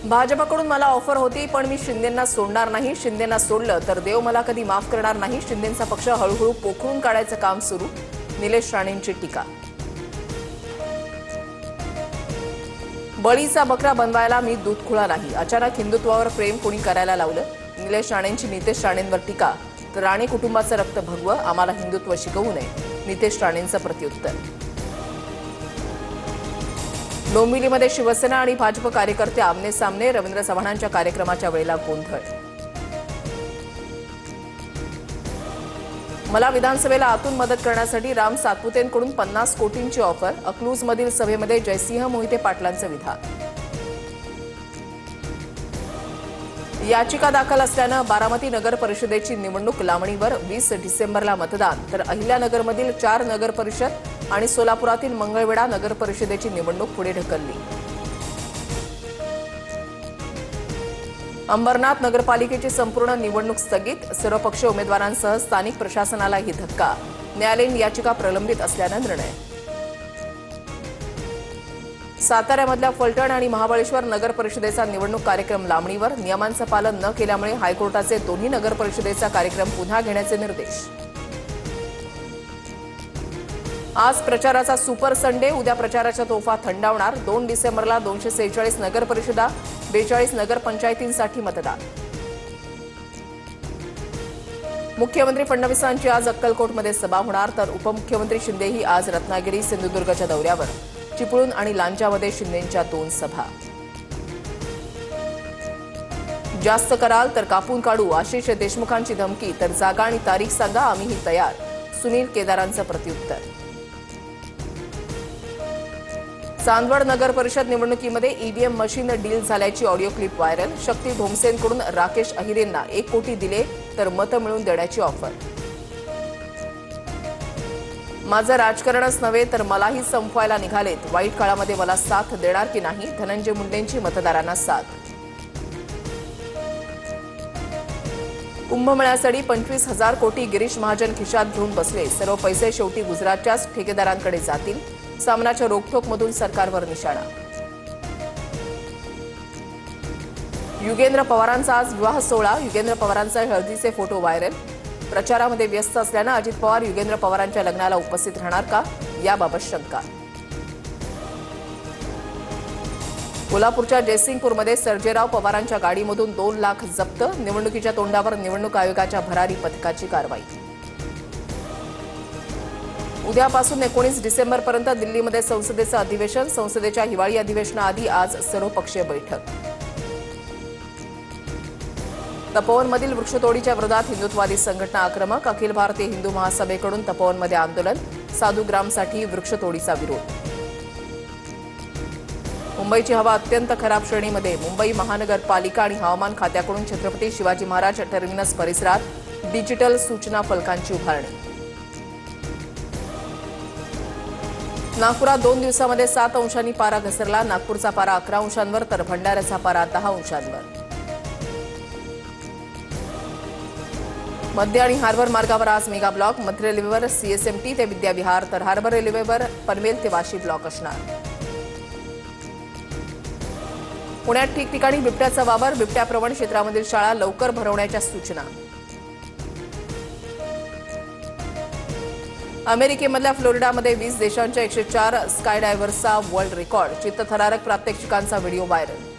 भाजपकडून मला ऑफर होती, पण मी शिंदेंना सोडणार नाही. शिंदेंना सोडलं तर देव मला कधी माफ करणार नाही. शिंदेंचा पक्ष हळूहळू पोखरून काढायचं काम सुरू. निलेश राणेंची टीका. बळीचा बकरा बनवायला मी दूधखुळा नाही. अचानक हिंदुत्वावर प्रेम कोणी करायला लावलं. निलेश राणेंची नितेश राणेंवर टीका. तर राणे कुटुंबाचं रक्त भगवं, आम्हाला हिंदुत्व शिकवू नये. नितेश राणेंचं प्रत्युत्तर. डोंबिवलीमध्ये शिवसेना आणि भाजप कार्यकर्ते आमने सामने. रवींद्र चव्हाणांच्या कार्यक्रमाच्या वेळेला गोंधळ. मला विधानसभेला आतून मदत करण्यासाठी राम सातपुतेंकडून 50 कोटींची ऑफर. अकलूजमधील सभेमध्ये जयसिंह मोहिते पाटलांचं विधान. याचिका दाखल असल्यानं बारामती नगर परिषदेची निवडणूक लांबणीवर. 20 डिसेंबरला मतदान. तर अहिल्यानगरमधील 4 नगर परिषद आणि सोलापुरातील मंगळवेढा नगर परिषदेची निवडणूक पुढे ढकलली. अंबरनाथ नगरपालिकेची संपूर्ण निवडणूक स्थगित. सर्वपक्षीय उमेदवारांसह स्थानिक प्रशासनालाही धक्का. न्यायालयीन याचिका प्रलंबित असल्यानं निर्णय. साताऱ्यामधल्या फलटण आणि महाबळेश्वर नगर परिषदेचा निवडणूक कार्यक्रम लांबणीवर. नियमांचं पालन न केल्यामुळे हायकोर्टाचे दोन्ही नगर परिषदेचा कार्यक्रम पुन्हा घेण्याचे निर्देश. आज प्रचाराचा सुपर संडे. उद्या प्रचाराच्या तोफा थंडावणार. 2 डिसेंबरला 246 नगर परिषदा, 42 नगरपंचायतींसाठी मतदान. मुख्यमंत्री फडणवीसांची आज अक्कलकोटमध्ये सभा होणार. तर उपमुख्यमंत्री शिंदेही आज रत्नागिरी सिंधुदुर्गच्या दौऱ्यावर. चिपळूण आणि लांजामध्ये शिंदेंच्या 2 सभा. जास्त कराल तर कापून काढू, आशिष देशमुखांची धमकी. तर जागा आणि तारीख सांगा, आम्हीही तयार. सुनील केदारांचं प्रत्युत्तर. चांदवड नगर परिषद निवडणुकीमध्ये ईव्हीएम मशीन डील झाल्याची ऑडिओ क्लिप व्हायरल. शक्ती ढोमसेंकडून राकेश अहिरेंना 1 कोटी दिले तर मतं मिळवून देण्याची ऑफर. माझं राजकारणच नव्हे तर मलाही संपवायला निघालेत. वाईट काळामध्ये मला साथ देणार की नाही, धनंजय मुंडेंची मतदारांना साथ. कुंभमेळ्यासाठी 25,000 कोटी गिरीश महाजन खिशात घेऊन बसले. सर्व पैसे शेवटी गुजरातच्याच ठेकेदारांकडे जातील. सामनाच्या रोखठोकमधून सरकारवर निशाणा. युगेंद्र पवारांचा आज विवाह सोहळा. युगेंद्र पवारांचा हळदीचे फोटो व्हायरल. प्रचारामध्ये व्यस्त असल्यानं अजित पवार युगेंद्र पवारांच्या लग्नाला उपस्थित राहणार का, याबाबत शंका. कोल्हापूरच्या जयसिंगपूरमध्ये सर्जेराव पवारांच्या गाडीमधून 2 लाख जप्त. निवडणुकीच्या तोंडावर निवडणूक आयोगाच्या भरारी पथकाची कारवाई. उद्यापासून 19 डिसेंबरपर्यंत दिल्लीमध्ये संसदेचं अधिवेशन. संसदेच्या हिवाळी अधिवेशनाआधी आज सर्वपक्षीय बैठक. तपोवनमधील वृक्षतोडीच्या विरोधात हिंदुत्ववादी संघटना आक्रमक. अखिल भारतीय हिंदू महासभेकडून तपोवनमध्ये आंदोलन. साधुग्रामसाठी वृक्षतोडीचा विरोध. मुंबईची हवा अत्यंत खराब श्रेणीमध्ये. मुंबई महानगरपालिका आणि हवामान खात्याकडून छत्रपती शिवाजी महाराज टर्मिनस परिसरात डिजिटल सूचना फलकांची उभारणी. नागपुरात 2 दिवसामध्ये 7 अंशांनी पारा घसरला. नागपूरचा पारा 11 अंशांवर तर भंडाऱ्याचा पारा 10 अंशांवर. मध्य आणि हार्बर मार्गावर आज मेगा ब्लॉक. मध्य रेल्वेवर सीएसएमटी ते विद्याविहार तर हार्बर रेल्वेवर पनवेल ते वाशी ब्लॉक असणार. पुण्यात ठिकठिकाणी बिबट्याचा वावर. बिबट्या प्रवण क्षेत्रामधील शाळा लवकर भरवण्याच्या सूचना. अमेरिकेमधल्या फ्लोरिडामध्ये 20 देशांच्या 104 स्कायडायव्हर्सचा वर्ल्ड रेकॉर्ड. चित्तथरारक प्रात्यक्षिकांचा व्हिडिओ व्हायरल.